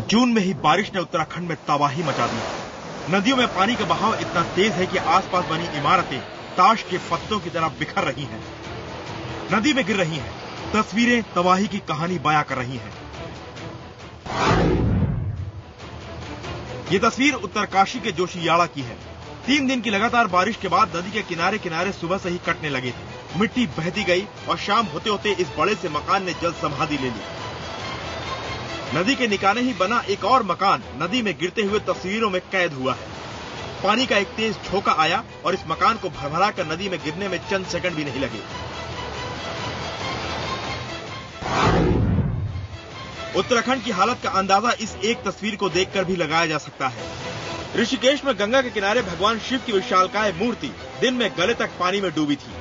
जून में ही बारिश ने उत्तराखंड में तबाही मचा दी। नदियों में पानी का बहाव इतना तेज है कि आसपास बनी इमारतें ताश के पत्तों की तरह बिखर रही हैं, नदी में गिर रही हैं। तस्वीरें तबाही की कहानी बयां कर रही हैं। ये तस्वीर उत्तरकाशी के जोशियाड़ा की है। 3 दिन की लगातार बारिश के बाद नदी के किनारे किनारे सुबह से ही कटने लगे थे। मिट्टी बहती गई और शाम होते होते इस बड़े से मकान ने जल समाधि ले ली। नदी के निकाने ही बना एक और मकान नदी में गिरते हुए तस्वीरों में कैद हुआ है। पानी का एक तेज झोंका आया और इस मकान को भरभरा कर नदी में गिरने में चंद सेकंड भी नहीं लगे। उत्तराखंड की हालत का अंदाजा इस एक तस्वीर को देखकर भी लगाया जा सकता है। ऋषिकेश में गंगा के किनारे भगवान शिव की विशालकाय मूर्ति दिन में गले तक पानी में डूबी थी,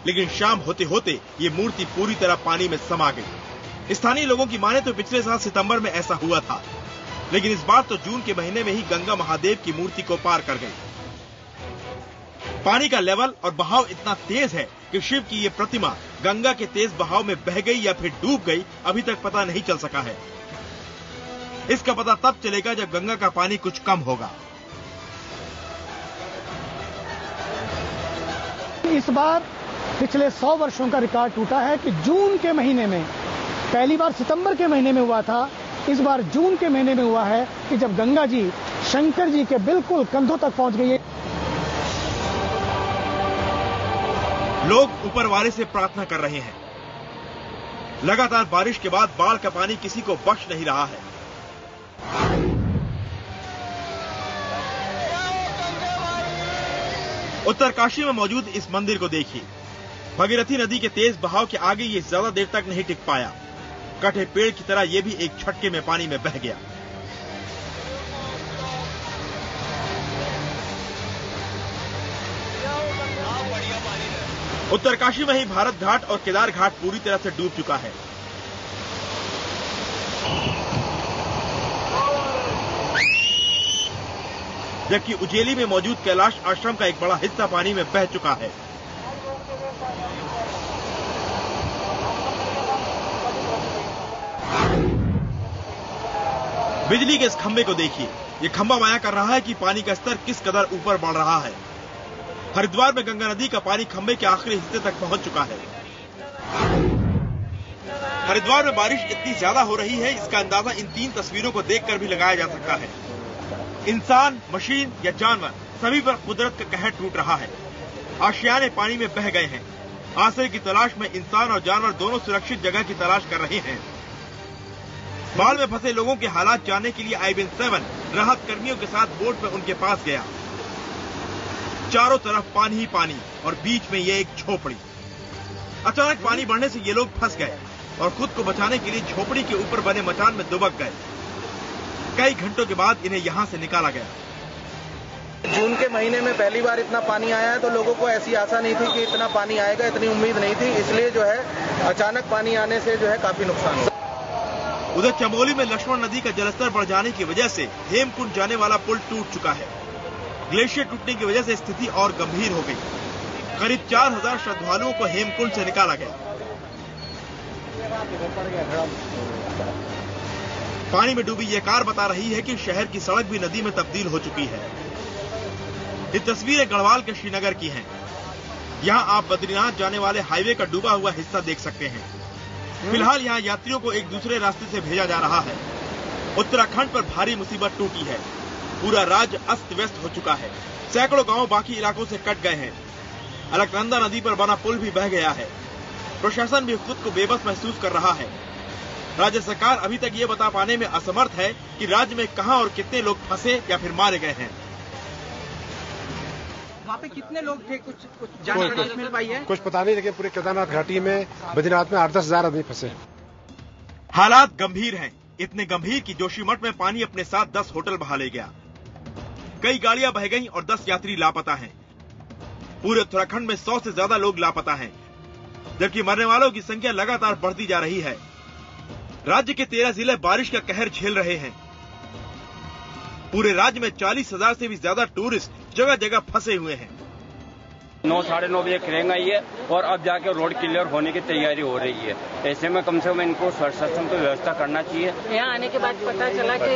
लेकिन शाम होते होते ये मूर्ति पूरी तरह पानी में समा गई। स्थानीय लोगों की माने तो पिछले साल सितंबर में ऐसा हुआ था, लेकिन इस बार तो जून के महीने में ही गंगा महादेव की मूर्ति को पार कर गई। पानी का लेवल और बहाव इतना तेज है कि शिव की ये प्रतिमा गंगा के तेज बहाव में बह गई या फिर डूब गई, अभी तक पता नहीं चल सका है। इसका पता तब चलेगा जब गंगा का पानी कुछ कम होगा। इस बार पिछले 100 वर्षों का रिकॉर्ड टूटा है कि जून के महीने में, पहली बार सितंबर के महीने में हुआ था, इस बार जून के महीने में हुआ है कि जब गंगा जी शंकर जी के बिल्कुल कंधों तक पहुंच गई है। लोग ऊपर वाले से प्रार्थना कर रहे हैं। लगातार बारिश के बाद बाढ़ का पानी किसी को बख्श नहीं रहा है। उत्तरकाशी में मौजूद इस मंदिर को देखिए। भगीरथी नदी के तेज बहाव के आगे ये ज्यादा देर तक नहीं टिक पाया। कटे पेड़ की तरह ये भी एक झटके में पानी में बह गया। उत्तरकाशी में ही भारत घाट और केदार घाट पूरी तरह से डूब चुका है। जबकि उजेली में मौजूद कैलाश आश्रम का एक बड़ा हिस्सा पानी में बह चुका है। बिजली के इस खंभे को देखिए। ये खंभा माया कर रहा है कि पानी का स्तर किस कदर ऊपर बढ़ रहा है। हरिद्वार में गंगा नदी का पानी खंभे के आखिरी हिस्से तक पहुंच चुका है। हरिद्वार में बारिश इतनी ज्यादा हो रही है, इसका अंदाजा इन 3 तस्वीरों को देखकर भी लगाया जा सकता है। इंसान, मशीन या जानवर, सभी पर कुदरत का कहर टूट रहा है। आशियाने पानी में बह गए हैं। आश्रय की तलाश में इंसान और जानवर दोनों सुरक्षित जगह की तलाश कर रहे हैं। बाढ़ में फंसे लोगों के हालात जानने के लिए IBN-7 राहत कर्मियों के साथ बोट में उनके पास गया। चारों तरफ पानी ही पानी और बीच में ये एक झोपड़ी। अचानक पानी बढ़ने से ये लोग फंस गए और खुद को बचाने के लिए झोपड़ी के ऊपर बने मचान में दुबक गए। कई घंटों के बाद इन्हें यहाँ से निकाला गया। जून के महीने में पहली बार इतना पानी आया है, तो लोगों को ऐसी आशा नहीं थी कि इतना पानी आएगा, इतनी उम्मीद नहीं थी। इसलिए जो है अचानक पानी आने से जो है काफी नुकसान हुआ। उधर चमोली में लक्ष्मण नदी का जलस्तर बढ़ जाने की वजह से हेमकुंड जाने वाला पुल टूट चुका है। ग्लेशियर टूटने की वजह से स्थिति और गंभीर हो गई। करीब 4000 श्रद्धालुओं को हेमकुंड से निकाला गया। पानी में डूबी ये कार बता रही है कि शहर की सड़क भी नदी में तब्दील हो चुकी है। ये तस्वीरें गढ़वाल के श्रीनगर की हैं। यहाँ आप बद्रीनाथ जाने वाले हाईवे का डूबा हुआ हिस्सा देख सकते हैं। फिलहाल यहाँ यात्रियों को एक दूसरे रास्ते से भेजा जा रहा है। उत्तराखंड पर भारी मुसीबत टूटी है। पूरा राज्य अस्त व्यस्त हो चुका है। सैकड़ों गांव बाकी इलाकों से कट गए हैं। अलकनंदा नदी पर बना पुल भी बह गया है। प्रशासन भी खुद को बेबस महसूस कर रहा है। राज्य सरकार अभी तक ये बता पाने में असमर्थ है कि राज्य में कहां और कितने लोग फंसे या फिर मारे गए हैं। वहाँ पे कितने लोग थे, कुछ जानकारी मिल पाई है? कुछ पता नहीं, लेकिन पूरे केदारनाथ घाटी में, बद्रीनाथ में 8-10 हजार आदमी फंसे। हालात गंभीर हैं, इतने गंभीर कि जोशीमठ में पानी अपने साथ 10 होटल बहा ले गया। कई गाड़ियां बह गईं और 10 यात्री लापता हैं। पूरे उत्तराखंड में 100 से ज्यादा लोग लापता हैं, जबकि मरने वालों की संख्या लगातार बढ़ती जा रही है। राज्य के 13 जिले बारिश का कहर झेल रहे हैं। पूरे राज्य में 40,000 से भी ज्यादा टूरिस्ट जगह जगह फंसे हुए हैं। 9 साढ़े 9 बजे खुलेगा ये और अब जाके रोड क्लियर होने की तैयारी हो रही है। ऐसे में कम से कम इनको प्रशासन को व्यवस्था करना चाहिए। यहाँ आने के बाद पता चला कि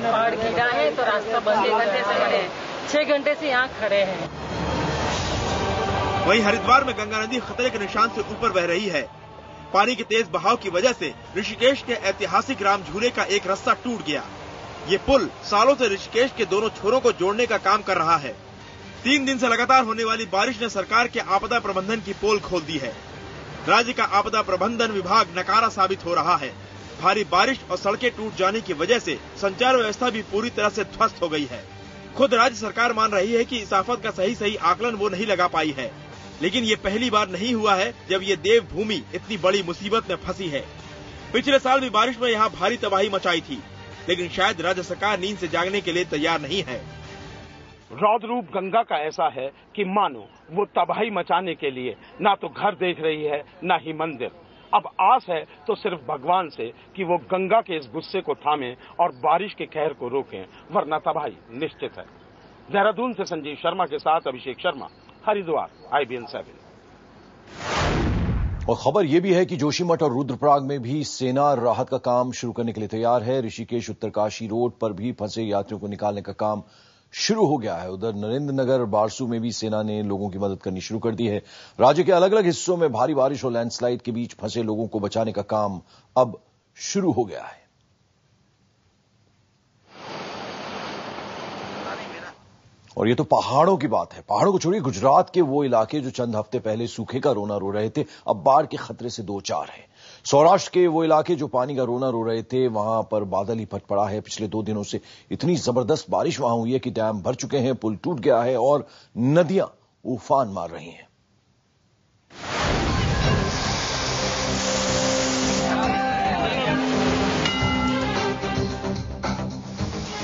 पहाड़ गिरा है तो रास्ता बंद 1 घंटे से खड़े हैं, 6 घंटे से यहाँ खड़े हैं। वहीं हरिद्वार में गंगा नदी खतरे के निशान से ऊपर बह रही है। पानी के तेज बहाव की वजह से ऋषिकेश के ऐतिहासिक राम झूले का एक रास्ता टूट गया। ये पुल सालों से ऋषिकेश के दोनों छोरों को जोड़ने का काम कर रहा है। 3 दिन से लगातार होने वाली बारिश ने सरकार के आपदा प्रबंधन की पोल खोल दी है। राज्य का आपदा प्रबंधन विभाग नकारा साबित हो रहा है। भारी बारिश और सड़कें टूट जाने की वजह से संचार व्यवस्था भी पूरी तरह से ध्वस्त हो गई है। खुद राज्य सरकार मान रही है कि इस आफत का सही आकलन वो नहीं लगा पाई है, लेकिन ये पहली बार नहीं हुआ है जब ये देवभूमि इतनी बड़ी मुसीबत में फंसी है। पिछले साल भी बारिश में यहाँ भारी तबाही मचाई थी, लेकिन शायद राज्य सरकार नींद से जागने के लिए तैयार नहीं है। रौद्र रूप गंगा का ऐसा है कि मानो वो तबाही मचाने के लिए ना तो घर देख रही है ना ही मंदिर। अब आस है तो सिर्फ भगवान से कि वो गंगा के इस गुस्से को थामे और बारिश के कहर को रोकें, वरना तबाही निश्चित है। देहरादून से संजीव शर्मा के साथ अभिषेक शर्मा, हरिद्वार, IBN 7। और खबर यह भी है कि जोशीमठ और रुद्रप्रयाग में भी सेना राहत का काम शुरू करने के लिए तैयार है। ऋषिकेश उत्तरकाशी रोड पर भी फंसे यात्रियों को निकालने का काम शुरू हो गया है। उधर नरेंद्र नगर बारसू में भी सेना ने लोगों की मदद करनी शुरू कर दी है। राज्य के अलग अलग हिस्सों में भारी बारिश और लैंडस्लाइड के बीच फंसे लोगों को बचाने का काम अब शुरू हो गया है। और ये तो पहाड़ों की बात है। पहाड़ों को छोड़िए, गुजरात के वो इलाके जो चंद हफ्ते पहले सूखे का रोना रो रहे थे, अब बाढ़ के खतरे से 2-4 है। सौराष्ट्र के वो इलाके जो पानी का रोना रो रहे थे, वहां पर बादल ही फट पड़ा है। पिछले 2 दिनों से इतनी जबरदस्त बारिश वहां हुई है कि डैम भर चुके हैं, पुल टूट गया है और नदियां उफान मार रही हैं।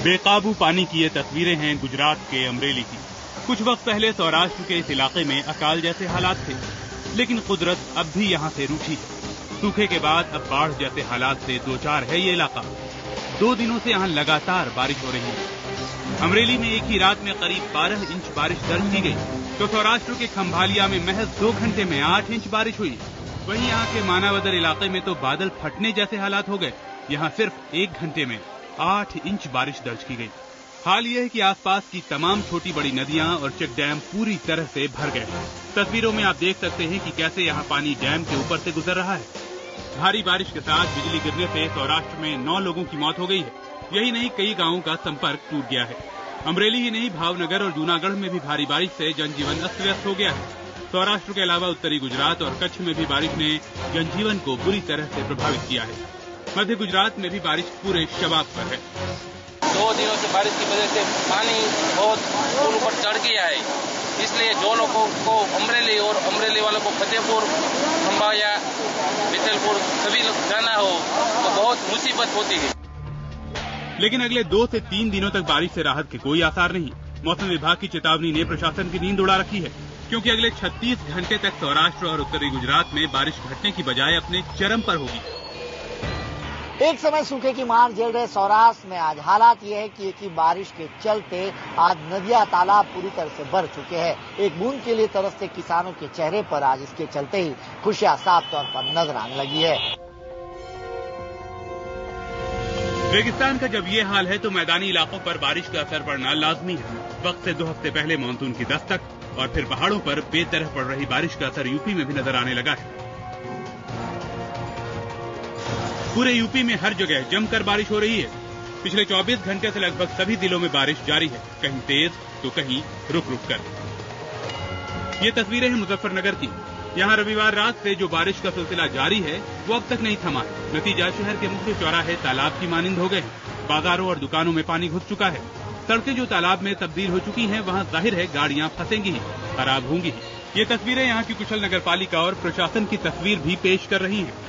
बेकाबू पानी की ये तस्वीरें हैं गुजरात के अमरेली की। कुछ वक्त पहले सौराष्ट्र के इस इलाके में अकाल जैसे हालात थे, लेकिन कुदरत अब भी यहाँ से रूठी है। सूखे के बाद अब बाढ़ जैसे हालात से 2-4 है ये इलाका। 2 दिनों से यहाँ लगातार बारिश हो रही है। अमरेली में एक ही रात में करीब 12 इंच बारिश दर्ज की गई, तो सौराष्ट्र के खंभालिया में महज 2 घंटे में 8 इंच बारिश हुई। वहीं यहाँ के मानावदर इलाके में तो बादल फटने जैसे हालात हो गए। यहाँ सिर्फ 1 घंटे में 8 इंच बारिश दर्ज की गई। हाल यह है कि आसपास की तमाम छोटी बड़ी नदियां और चेक डैम पूरी तरह से भर गए हैं। तस्वीरों में आप देख सकते हैं कि कैसे यहाँ पानी डैम के ऊपर से गुजर रहा है। भारी बारिश के साथ बिजली गिरने से सौराष्ट्र में 9 लोगों की मौत हो गई है। यही नहीं, कई गांवों का संपर्क टूट गया है। अमरेली ही नहीं, भावनगर और जूनागढ़ में भी भारी बारिश से जनजीवन अस्त व्यस्त हो गया है। सौराष्ट्र के अलावा उत्तरी गुजरात और कच्छ में भी बारिश ने जनजीवन को बुरी तरह से प्रभावित किया है। मध्य गुजरात में भी बारिश पूरे शबाब पर है। 2 दिनों से बारिश की वजह से पानी बहुत पुल ऊपर चढ़ गया है, इसलिए जो लोगों को अमरेली और अमरेली वालों को फतेहपुर, खंभालिया, बीतलपुर सभी जाना हो तो बहुत मुसीबत होती है। लेकिन अगले 2 से 3 दिनों तक बारिश से राहत के कोई आसार नहीं। मौसम विभाग की चेतावनी ने प्रशासन की नींद उड़ा रखी है, क्योंकि अगले 36 घंटे तक सौराष्ट्र और उत्तरी गुजरात में बारिश घटने की बजाय अपने चरम पर होगी। एक समय सूखे की मार झेल रहे सौराष्ट्र में आज हालात ये है कि एक ही बारिश के चलते आज नदियां तालाब पूरी तरह से भर चुके हैं। एक बूंद के लिए तरसते किसानों के चेहरे पर आज इसके चलते ही खुशियां साफ तौर पर नजर आने लगी है। रेगिस्तान का जब ये हाल है तो मैदानी इलाकों पर बारिश का असर पड़ना लाजमी है। वक्त से 2 हफ्ते पहले मानसून की दस्तक और फिर पहाड़ों पर बेतरह पड़ रही बारिश का असर यूपी में भी नजर आने लगा है। पूरे यूपी में हर जगह जमकर बारिश हो रही है। पिछले 24 घंटे से लगभग सभी जिलों में बारिश जारी है, कहीं तेज तो कहीं रुक रुक कर। ये तस्वीरें हैं मुजफ्फरनगर की। यहाँ रविवार रात से जो बारिश का सिलसिला जारी है वो अब तक नहीं थमा है। नतीजा शहर के मुख्य चौराहे तालाब की मानिंद हो गए हैं। बाजारों और दुकानों में पानी घुस चुका है। सड़कें जो तालाब में तब्दील हो चुकी हैं, वहाँ जाहिर है गाड़ियाँ फंसेंगी ही, खराब होंगी ही। ये तस्वीरें यहाँ की कुशल नगर पालिका और प्रशासन की तस्वीर भी पेश कर रही हैं।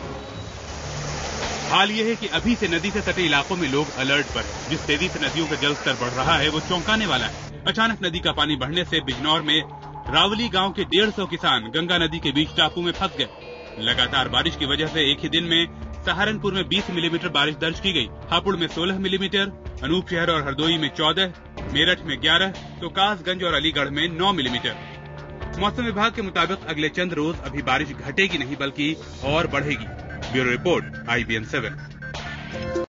हाल यह है कि अभी से नदी से सटे इलाकों में लोग अलर्ट पर हैं। जिस तेजी से नदियों का जलस्तर बढ़ रहा है वो चौंकाने वाला है। अचानक नदी का पानी बढ़ने से बिजनौर में रावली गांव के 150 किसान गंगा नदी के बीच टापू में फंस गए। लगातार बारिश की वजह से एक ही दिन में सहारनपुर में 20 मिलीमीटर बारिश दर्ज की गई, हापुड़ में 16 मिलीमीटर, अनूपशहर और हरदोई में 14, मेरठ में 11 तो कासगंज और अलीगढ़ में 9 मिलीमीटर। मौसम विभाग के मुताबिक अगले चंद रोज अभी बारिश घटेगी नहीं बल्कि और बढ़ेगी। Bureau report IBN 7।